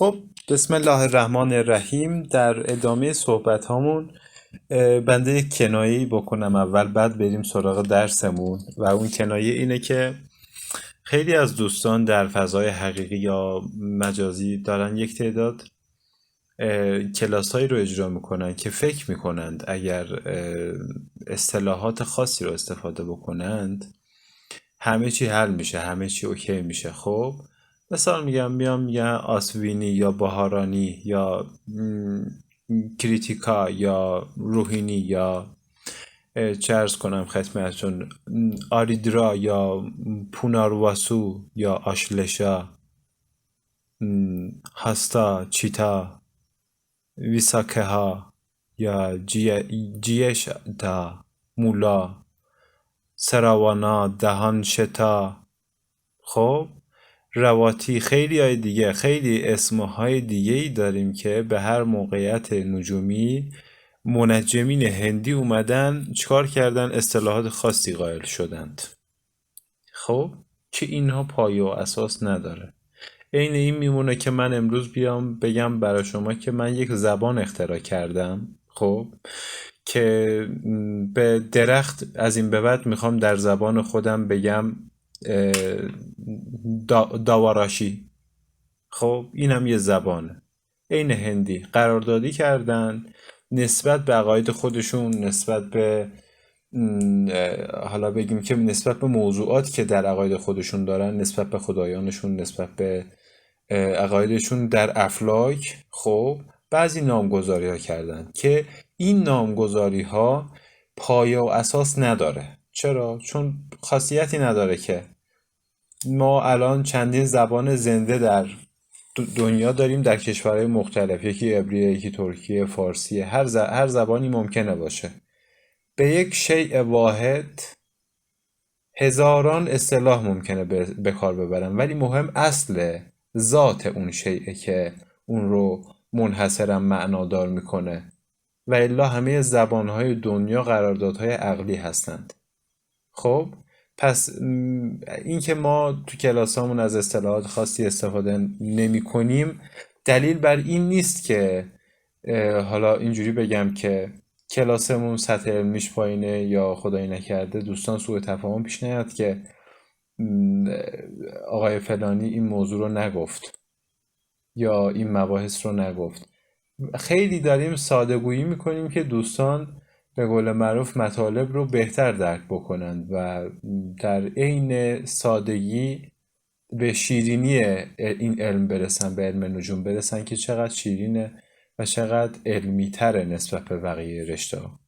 خب، بسم الله الرحمن الرحیم. در ادامه صحبت هامون بنده یک کنایه‌ای بکنم اول، بعد بریم سراغ درسمون. و اون کنایه اینه که خیلی از دوستان در فضای حقیقی یا مجازی دارن یک تعداد کلاس هایی رو اجرا میکنن که فکر میکنند اگر اصطلاحات خاصی رو استفاده بکنند همه چی حل میشه، همه چی اوکی میشه. خب مثال میگم آسوینی یا بهارانی یا کریتیکا یا روحینی یا چه ارز کنم خدمتتون، آریدرا یا پونارواسو یا آشلشا، هاستا، چیتا، ویساکه ها یا جیشتا، مولا، سراوانا، دهان شتا. خب رواتی، خیلی های دیگه، خیلی اسمهای دیگه ای داریم که به هر موقعیت نجومی منجمین هندی اومدن چیکار کردن؟ اصطلاحات خاصی قائل شدند. خب که اینها پایه و اساس نداره. عین این میمونه که من امروز بیام بگم برای شما که من یک زبان اختراع کردم، خب که به درخت از این به بعد میخوام در زبان خودم بگم داواراشی. خب اینم یه زبانه. عین هندی قراردادی کردن نسبت به عقاید خودشون، نسبت به حالا بگیم که نسبت به موضوعات که در عقاید خودشون دارن، نسبت به خدایانشون، نسبت به عقایدشون در افلاک. خب بعضی نامگذاری ها کردن که این نامگذاری ها پایه و اساس نداره. چرا؟ چون خاصیتی نداره. که ما الان چندین زبان زنده در دنیا داریم، در کشورهای مختلف، یکی عبریه، یکی ترکیه، فارسی، هر زبانی ممکنه باشه. به یک شیء واحد هزاران اصطلاح ممکنه به کار ببرن، ولی مهم اصل ذات اون شیء که اون رو منحصرا معنادار میکنه. و الا همه زبانهای دنیا قراردادهای عقلی هستند. خب پس این که ما تو کلاسامون از اصطلاحات خاصی استفاده نمی کنیم دلیل بر این نیست که حالا اینجوری بگم که کلاسمون سطح علمیش پایینه یا خدایی نکرده دوستان سوء تفاهم پیش نیاد که آقای فلانی این موضوع رو نگفت یا این مباحث رو نگفت. خیلی داریم ساده‌گویی میکنیم که دوستان به قول معروف مطالب رو بهتر درک بکنند و در عین سادگی به شیرینی این علم برسن، به علم نجوم برسن که چقدر شیرینه و چقدر علمی تره نسبت به بقیه رشته ها.